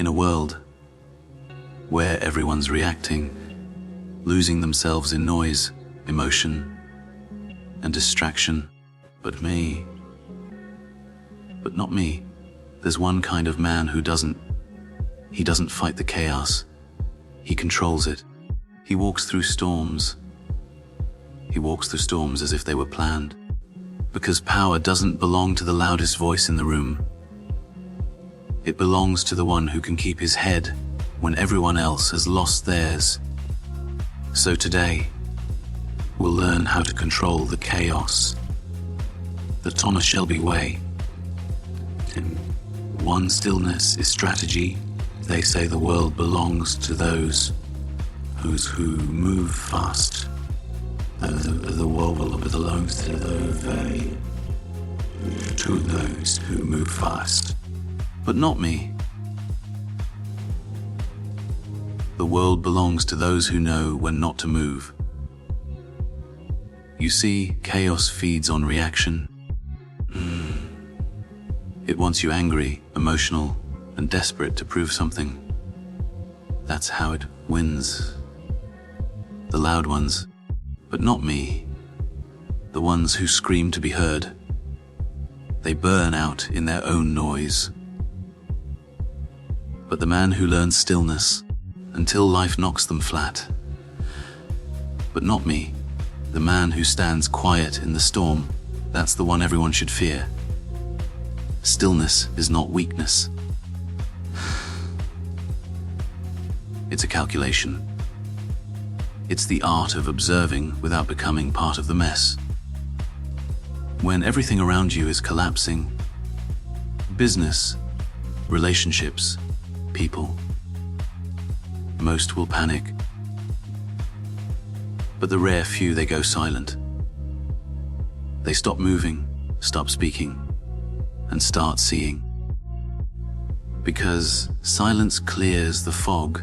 In a world where everyone's reacting, losing themselves in noise, emotion, and distraction. But not me. There's one kind of man who doesn't fight the chaos. He controls it. He walks through storms. He walks through storms as if they were planned. Because power doesn't belong to the loudest voice in the room. It belongs to the one who can keep his head when everyone else has lost theirs. So today, we'll learn how to control the chaos, the Thomas Shelby way. One, stillness is strategy. They say the world belongs to those who move fast. The world belongs to those who move fast. But not me. The world belongs to those who know when not to move. You see, chaos feeds on reaction. It wants you angry, emotional, and desperate to prove something. That's how it wins. The loud ones, but not me. The ones who scream to be heard. They burn out in their own noise. But the man who learns stillness until life knocks them flat. But not me. The man who stands quiet in the storm, that's the one everyone should fear. Stillness is not weakness. It's a calculation. It's the art of observing without becoming part of the mess. When everything around you is collapsing, business, relationships, people, most will panic. But the rare few, they go silent. They stop moving, stop speaking, and start seeing. Because silence clears the fog.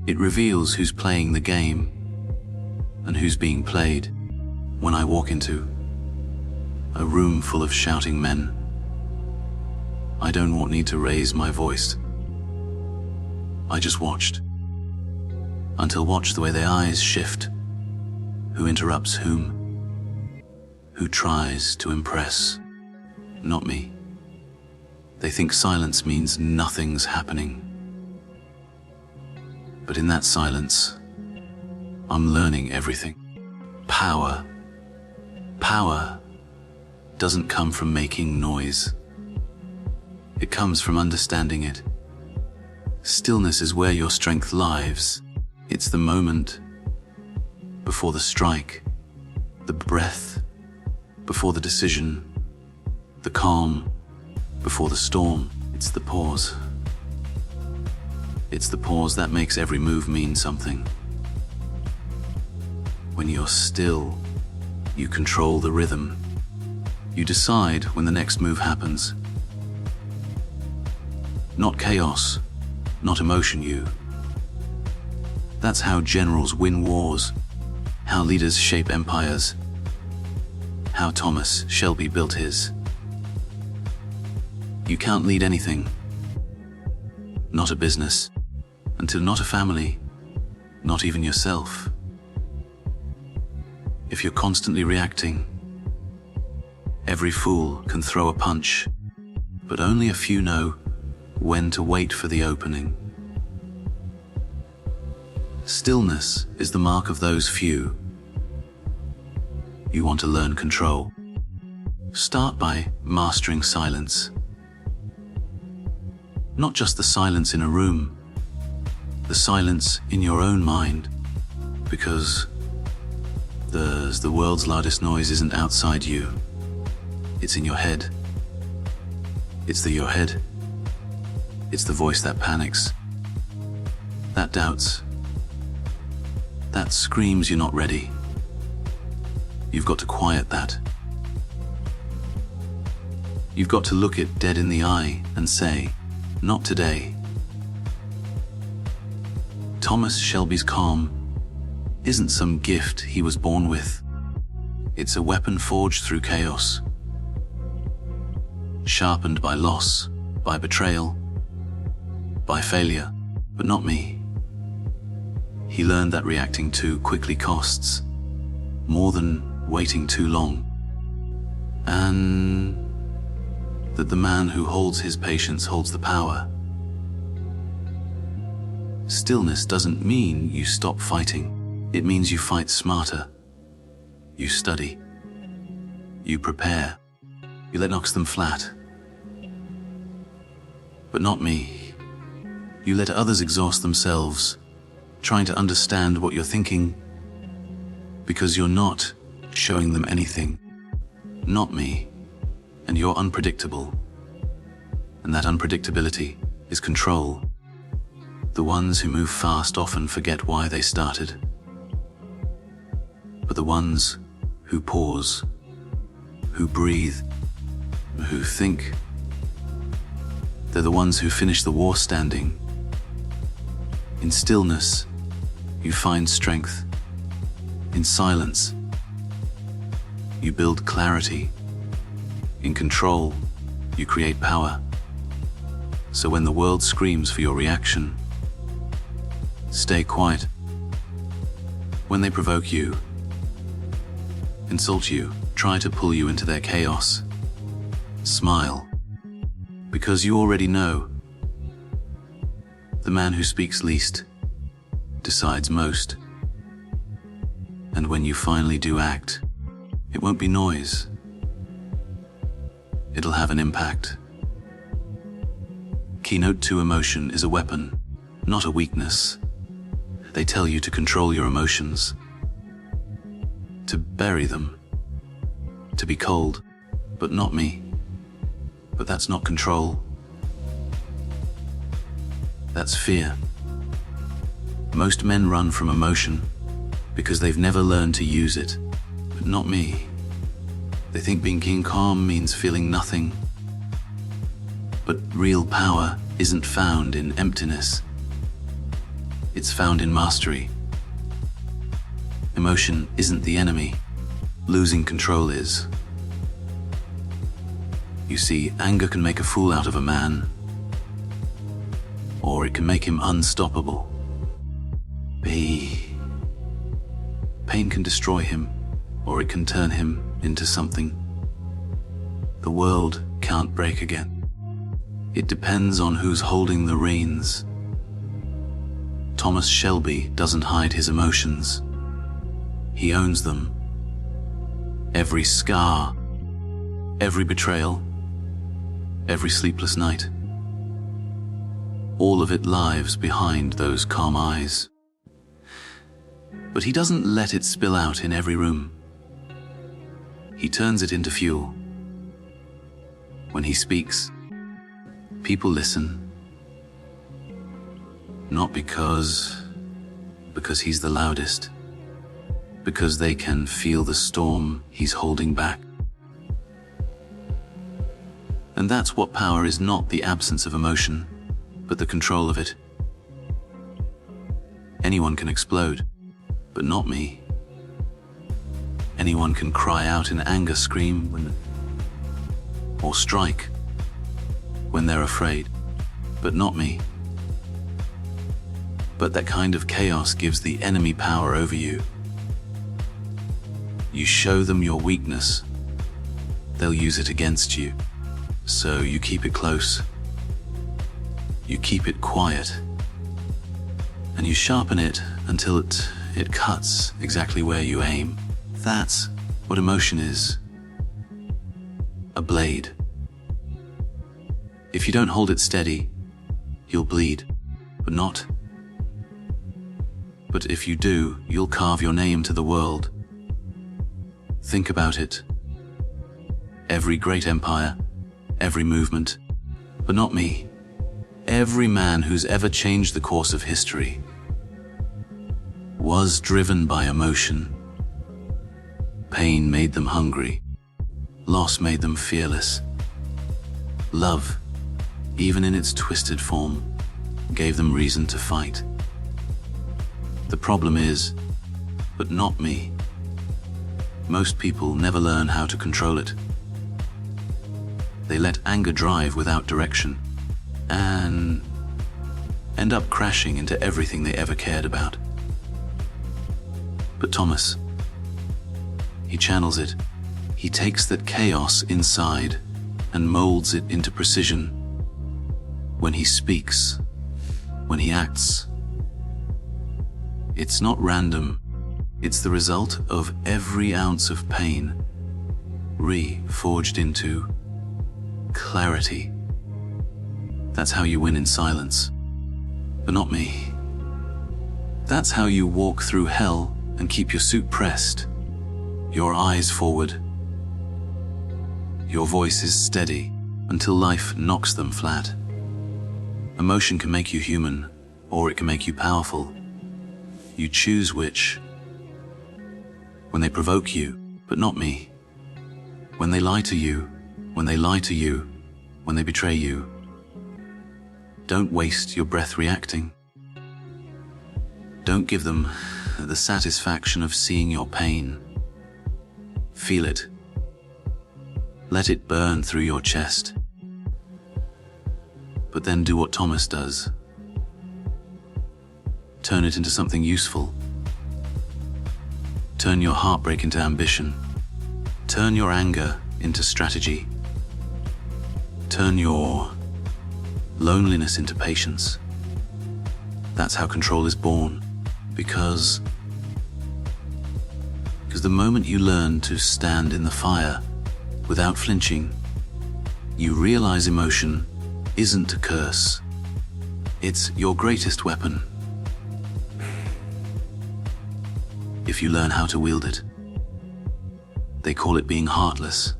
It reveals who's playing the game and who's being played. When I walk into a room full of shouting men, I don't need to raise my voice. I just watched. Watch the way their eyes shift. Who interrupts whom? Who tries to impress? Not me. They think silence means nothing's happening. But in that silence, I'm learning everything. Power doesn't come from making noise. It comes from understanding it. Stillness is where your strength lives. It's the moment before the strike, the breath before the decision, the calm before the storm. It's the pause. It's the pause that makes every move mean something. When you're still, you control the rhythm. You decide when the next move happens. Not chaos, not emotion, you. That's how generals win wars, how leaders shape empires, how Thomas Shelby built his. You can't lead anything, not a business, until not a family, not even yourself. If you're constantly reacting, every fool can throw a punch, but only a few know when to wait for the opening. Stillness is the mark of those few. You want to learn control. Start by mastering silence. Not just the silence in a room, the silence in your own mind, because the world's loudest noise isn't outside you. It's in your head. It's your head. It's the voice that panics, that doubts, that screams you're not ready. You've got to quiet that. You've got to look it dead in the eye and say, not today. Thomas Shelby's calm isn't some gift he was born with. It's a weapon forged through chaos, sharpened by loss, by betrayal, by failure, but not me. He learned that reacting too quickly costs more than waiting too long, and that the man who holds his patience holds the power. Stillness doesn't mean you stop fighting. It means you fight smarter. You study. You prepare. You let knocks them flat. But not me. You let others exhaust themselves, trying to understand what you're thinking, because you're not showing them anything. Not me. And you're unpredictable. And that unpredictability is control. The ones who move fast often forget why they started. But the ones who pause, who breathe, who think, they're the ones who finish the war standing. In stillness, you find strength. In silence, you build clarity. In control, you create power. So when the world screams for your reaction, stay quiet. When they provoke you, insult you, try to pull you into their chaos, smile, because you already know the man who speaks least decides most. And when you finally do act, it won't be noise. It'll have an impact. Keynote to emotion is a weapon, not a weakness. They tell you to control your emotions, to bury them, to be cold, but not me. But that's not control. That's fear. Most men run from emotion because they've never learned to use it, but not me. They think being calm means feeling nothing. But real power isn't found in emptiness. It's found in mastery. Emotion isn't the enemy. Losing control is. You see, anger can make a fool out of a man, or it can make him unstoppable. Pain can destroy him, or it can turn him into something the world can't break again. It depends on who's holding the reins. Thomas Shelby doesn't hide his emotions. He owns them. Every scar, every betrayal, every sleepless night. All of it lives behind those calm eyes. But he doesn't let it spill out in every room. He turns it into fuel. When he speaks, people listen. Not because he's the loudest, because they can feel the storm he's holding back. And that's what power is, not the absence of emotion, but the control of it. Anyone can explode, but not me. Anyone can cry out in anger, scream, or strike when they're afraid, but not me. But that kind of chaos gives the enemy power over you. You show them your weakness, they'll use it against you. So you keep it close, you keep it quiet, and you sharpen it until it cuts exactly where you aim. That's what emotion is. A blade. If you don't hold it steady, you'll bleed, but not. But if you do, you'll carve your name to the world. Think about it. Every great empire, every movement, but not me. Every man who's ever changed the course of history was driven by emotion. Pain made them hungry. Loss made them fearless. Love, even in its twisted form, gave them reason to fight. The problem is, but not me. Most people never learn how to control it. They let anger drive without direction, and end up crashing into everything they ever cared about. But Thomas, he channels it. He takes that chaos inside and molds it into precision. When he speaks, when he acts, it's not random. It's the result of every ounce of pain reforged into clarity. That's how you win in silence. But not me. That's how you walk through hell and keep your suit pressed, your eyes forward. Your voice is steady until life knocks them flat. Emotion can make you human, or it can make you powerful. You choose which. When they provoke you, but not me. When they lie to you, when they lie to you, when they betray you. Don't waste your breath reacting. Don't give them the satisfaction of seeing your pain. Feel it. Let it burn through your chest. But then do what Thomas does. Turn it into something useful. Turn your heartbreak into ambition. Turn your anger into strategy. Turn your loneliness into patience. That's how control is born. Because the moment you learn to stand in the fire without flinching, you realize emotion isn't a curse. It's your greatest weapon. If you learn how to wield it. They call it being heartless.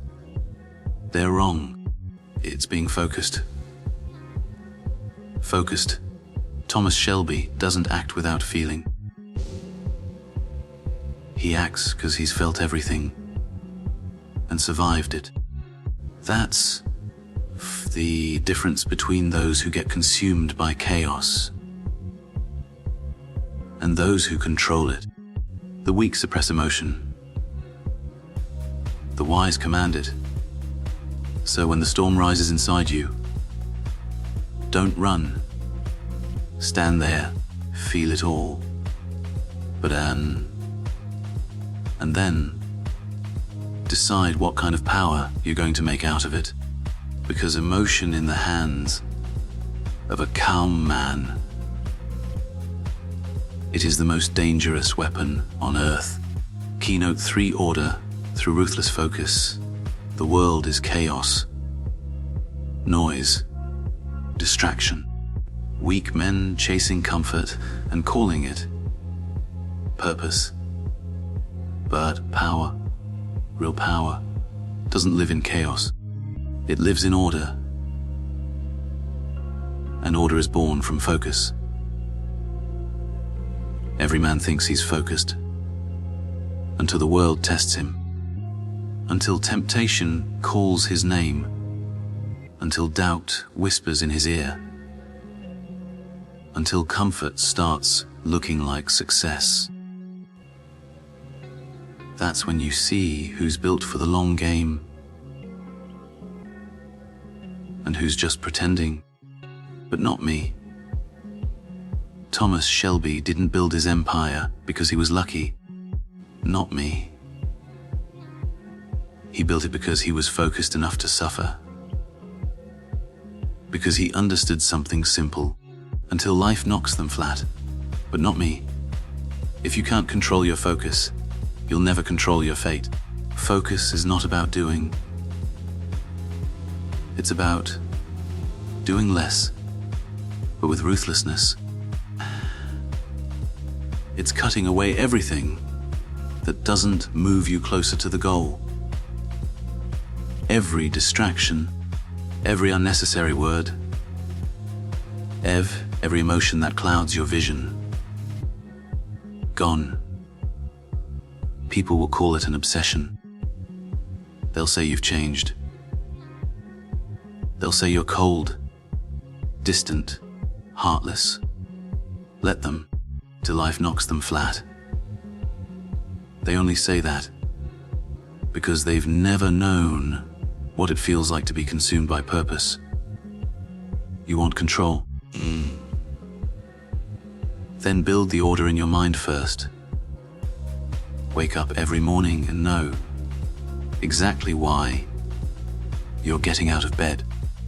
They're wrong. It's being focused. Focused. Thomas Shelby doesn't act without feeling. He acts because he's felt everything and survived it. That's the difference between those who get consumed by chaos and those who control it. The weak suppress emotion. The wise command it. So when the storm rises inside you, don't run. Stand there, feel it all. But and then decide what kind of power you're going to make out of it. Because emotion in the hands of a calm man, it is the most dangerous weapon on earth. Keynote 3: order through ruthless focus. The world is chaos, noise, distraction. Weak men chasing comfort and calling it purpose. But power, real power, doesn't live in chaos. It lives in order. And order is born from focus. Every man thinks he's focused until the world tests him, until temptation calls his name, until doubt whispers in his ear, until comfort starts looking like success. That's when you see who's built for the long game and who's just pretending. But not me. Thomas Shelby didn't build his empire because he was lucky. Not me. He built it because he was focused enough to suffer. Because he understood something simple until life knocks them flat. But not me. If you can't control your focus, you'll never control your fate. Focus is not about doing. It's about doing less, but with ruthlessness. It's cutting away everything that doesn't move you closer to the goal. Every distraction, every unnecessary word, every emotion that clouds your vision. Gone. People will call it an obsession. They'll say you've changed. They'll say you're cold, distant, heartless. Let them, till life knocks them flat. They only say that because they've never known what it feels like to be consumed by purpose. You want control? Then build the order in your mind first. Wake up every morning and know exactly why you're getting out of bed.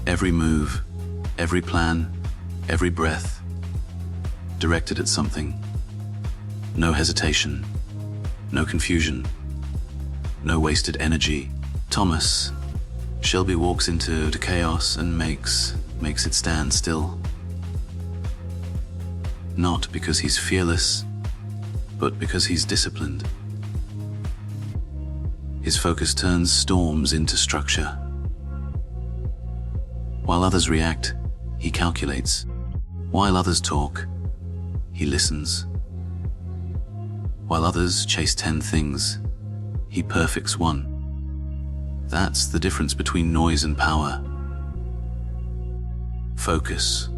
Every move, every plan, every breath, directed at something. No hesitation, no confusion, no wasted energy. Thomas Shelby walks into the chaos and makes it stand still. Not because he's fearless, but because he's disciplined. His focus turns storms into structure. While others react, he calculates. While others talk, he listens. While others chase 10 things, he perfects one. That's the difference between noise and power. Focus.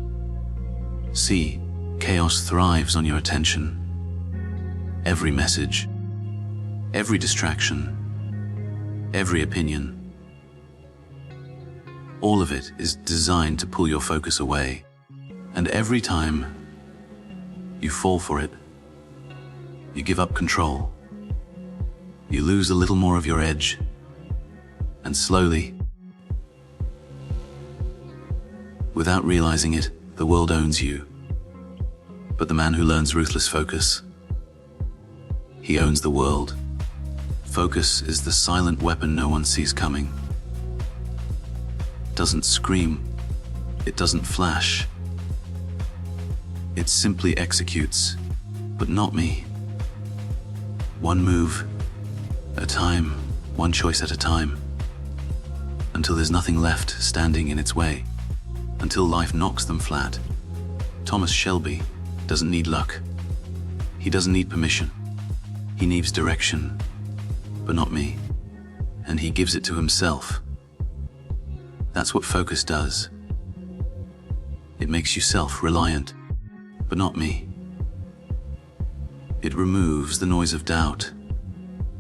See, chaos thrives on your attention. Every message, every distraction, every opinion, all of it is designed to pull your focus away. And every time you fall for it, you give up control. You lose a little more of your edge, and slowly, without realizing it, the world owns you. But the man who learns ruthless focus, he owns the world. Focus is the silent weapon no one sees coming. It doesn't scream, it doesn't flash. It simply executes, but not me. One move at a time, one choice at a time, until there's nothing left standing in its way, until life knocks them flat. Thomas Shelby doesn't need luck. He doesn't need permission. He needs direction, but not me. And he gives it to himself. That's what focus does. It makes you self-reliant, but not me. It removes the noise of doubt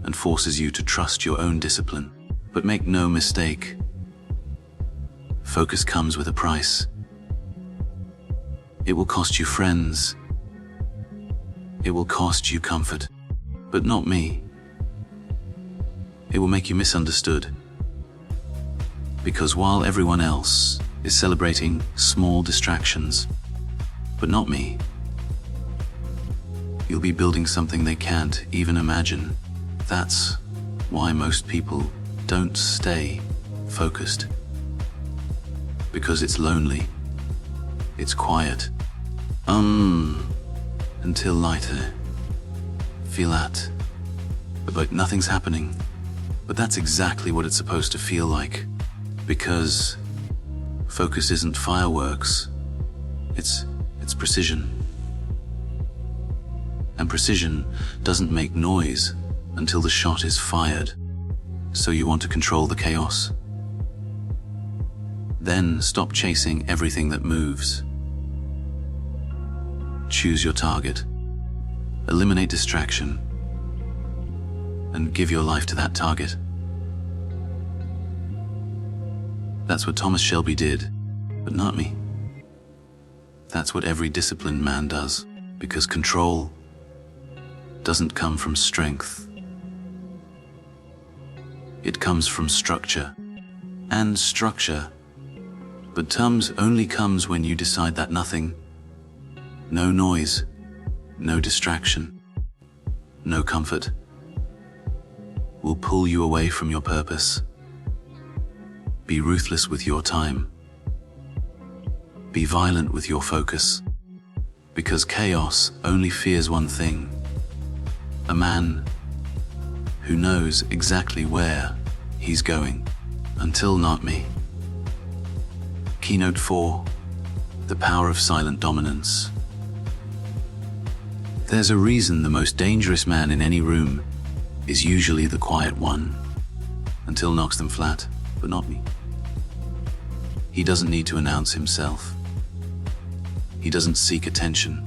and forces you to trust your own discipline. But make no mistake, focus comes with a price. It will cost you friends. It will cost you comfort, but not me. It will make you misunderstood. Because while everyone else is celebrating small distractions, but not me, you'll be building something they can't even imagine. That's why most people don't stay focused. Because it's lonely, it's quiet, until lighter. Feel that, but nothing's happening. But that's exactly what it's supposed to feel like. Because focus isn't fireworks, it's precision. And precision doesn't make noise until the shot is fired. So you want to control the chaos. Then stop chasing everything that moves. Choose your target. Eliminate distraction. And give your life to that target. That's what Thomas Shelby did, but not me. That's what every disciplined man does, because control doesn't come from strength. It comes from structure. And structure, but terms only comes when you decide that nothing, no noise, no distraction, no comfort, will pull you away from your purpose. Be ruthless with your time. Be violent with your focus. Because chaos only fears one thing: a man who knows exactly where he's going. Until not me. Keynote 4: The Power of Silent Dominance. There's a reason the most dangerous man in any room is usually the quiet one, until knocks them flat, but not me. He doesn't need to announce himself. He doesn't seek attention.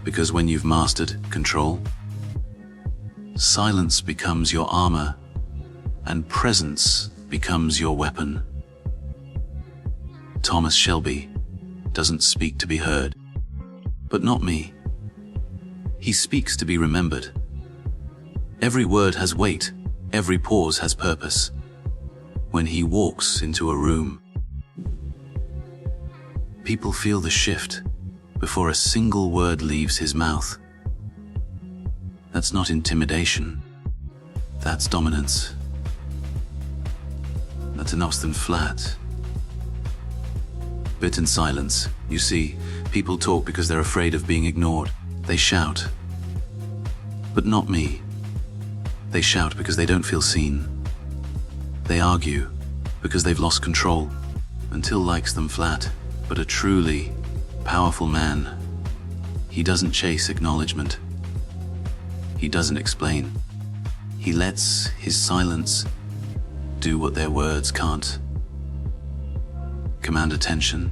Because when you've mastered control, silence becomes your armor, and presence becomes your weapon. Thomas Shelby doesn't speak to be heard, but not me. He speaks to be remembered. Every word has weight, every pause has purpose. When he walks into a room, people feel the shift before a single word leaves his mouth. That's not intimidation. That's dominance. That's enough than flat. Bit in silence. You see, people talk because they're afraid of being ignored. They shout. But not me. They shout because they don't feel seen. They argue because they've lost control. Until likes them flat. But a truly powerful man, he doesn't chase acknowledgement. He doesn't explain. He lets his silence do what their words can't. Command attention.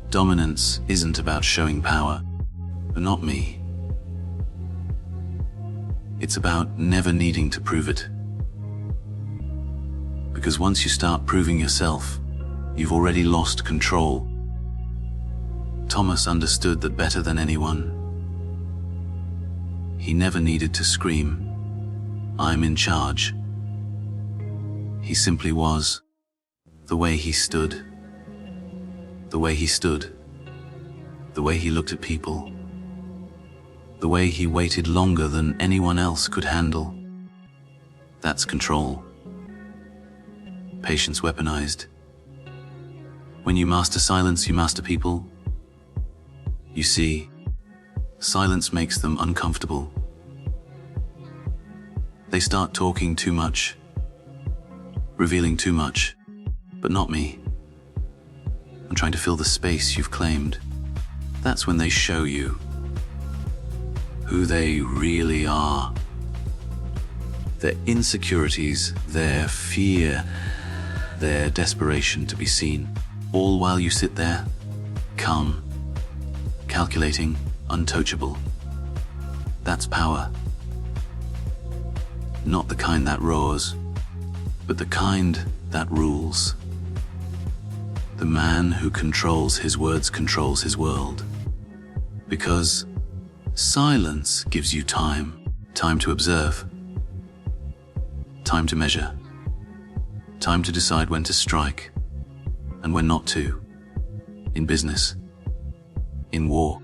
Dominance isn't about showing power, but not me. It's about never needing to prove it. Because once you start proving yourself, you've already lost control. Thomas understood that better than anyone. He never needed to scream, "I'm in charge." He simply was. The way he stood. The way he stood. The way he looked at people. The way he waited longer than anyone else could handle. That's control. Patience weaponized. When you master silence, you master people. You see, silence makes them uncomfortable. They start talking too much, revealing too much, but not me. I'm trying to fill the space you've claimed. That's when they show you who they really are. Their insecurities, their fear, their desperation to be seen. All while you sit there, calm, calculating, untouchable. That's power. Not the kind that roars, but the kind that rules. The man who controls his words controls his world. Because silence gives you time. Time to observe. Time to measure. Time to decide when to strike and when not to. In business. In war.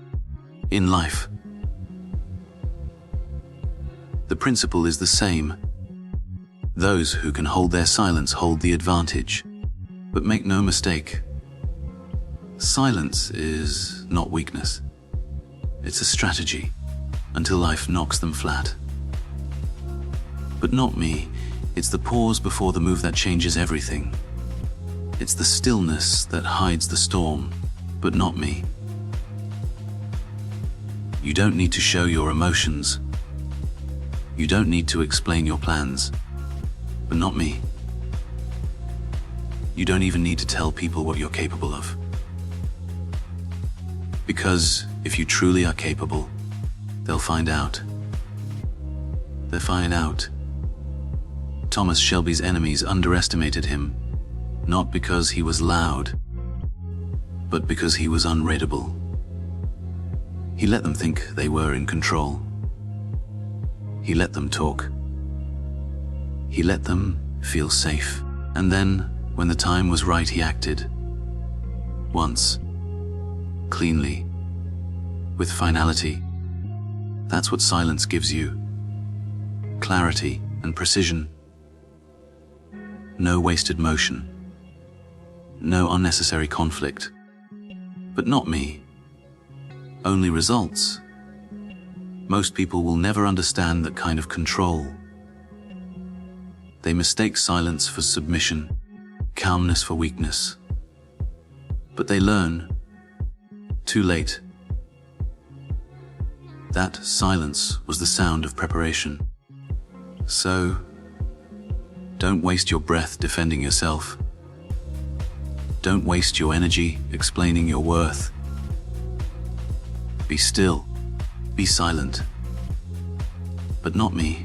In life. The principle is the same. Those who can hold their silence hold the advantage. But make no mistake, silence is not weakness. It's a strategy until life knocks them flat. But not me. It's the pause before the move that changes everything. It's the stillness that hides the storm, but not me. You don't need to show your emotions. You don't need to explain your plans, but not me. You don't even need to tell people what you're capable of. Because if you truly are capable, they'll find out. They'll find out. Thomas Shelby's enemies underestimated him, not because he was loud, but because he was unreadable. He let them think they were in control. He let them talk. He let them feel safe. And then, when the time was right, he acted. Once. Cleanly. With finality. That's what silence gives you. Clarity and precision. No wasted motion. No unnecessary conflict. But not me. Only results. Most people will never understand that kind of control. They mistake silence for submission, calmness for weakness. But they learn, too late, that silence was the sound of preparation. So, don't waste your breath defending yourself. Don't waste your energy explaining your worth. Be still. Be silent. But not me.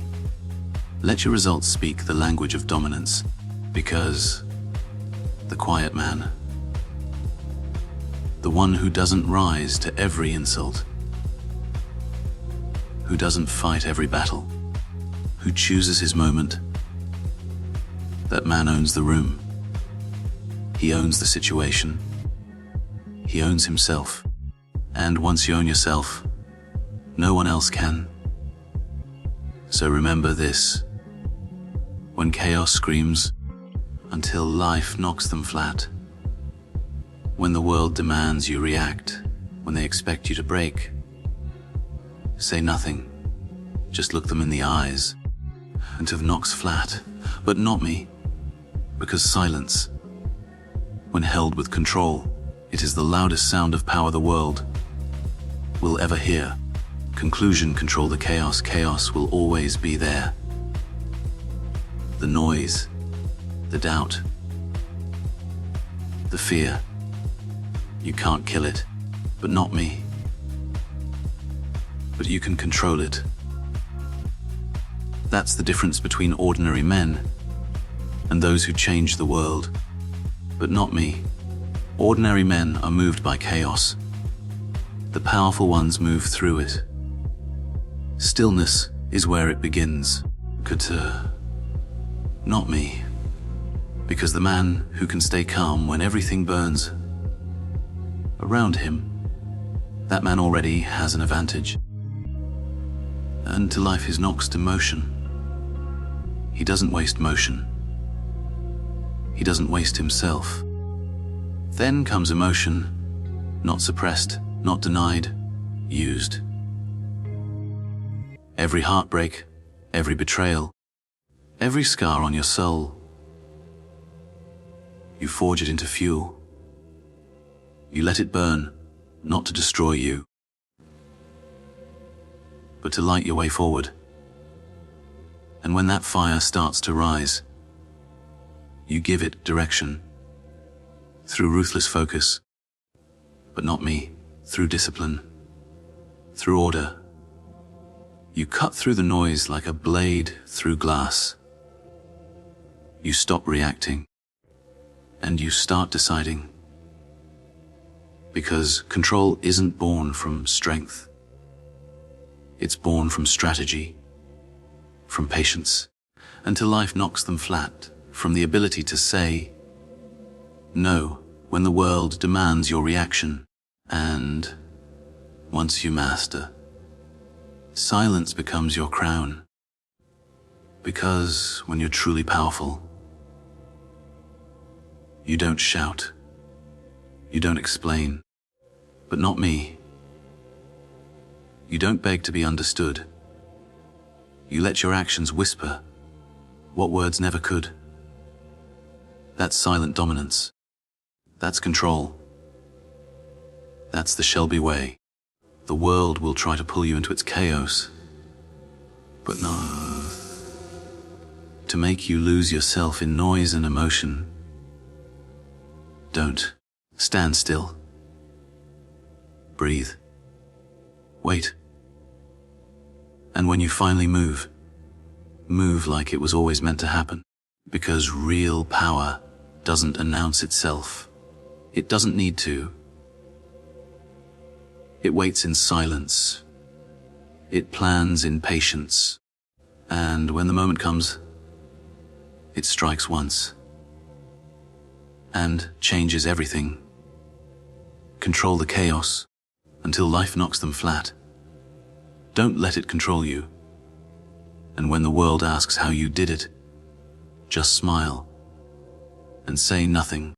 Let your results speak the language of dominance, because the quiet man, the one who doesn't rise to every insult, who doesn't fight every battle, who chooses his moment. That man owns the room. He owns the situation. He owns himself. And once you own yourself, no one else can. So remember this. When chaos screams, until life knocks them flat. When the world demands you react, when they expect you to break, say nothing. Just look them in the eyes until it knocks flat. But not me. Because silence, when held with control, it is the loudest sound of power the world will ever hear. Conclusion, control the chaos. Chaos will always be there. The noise, the doubt, the fear. You can't kill it, but not me. But you can control it. That's the difference between ordinary men and those who change the world. But not me. Ordinary men are moved by chaos. The powerful ones move through it. Stillness is where it begins. Not me. Because the man who can stay calm when everything burns around him, that man already has an advantage. And to life is knocks to motion. He doesn't waste motion. He doesn't waste himself. Then comes emotion, not suppressed, not denied, used. Every heartbreak, every betrayal, every scar on your soul, you forge it into fuel. You let it burn, not to destroy you, but to light your way forward. And when that fire starts to rise, you give it direction through ruthless focus, but not me, through discipline, through order. You cut through the noise like a blade through glass. You stop reacting, and you start deciding. Because control isn't born from strength. It's born from strategy, from patience, until life knocks them flat, from the ability to say no when the world demands your reaction. And once you master, silence becomes your crown. Because when you're truly powerful, you don't shout, you don't explain, but not me. You don't beg to be understood. You let your actions whisper what words never could. That's silent dominance. That's control. That's the Shelby way. The world will try to pull you into its chaos, but no. To make you lose yourself in noise and emotion. Don't. Stand still. Breathe. Wait. And when you finally move, move like it was always meant to happen. Because real power doesn't announce itself. It doesn't need to. It waits in silence. It plans in patience. And when the moment comes, it strikes once and changes everything. Control the chaos until life knocks them flat. Don't let it control you. And when the world asks how you did it, just smile and say nothing.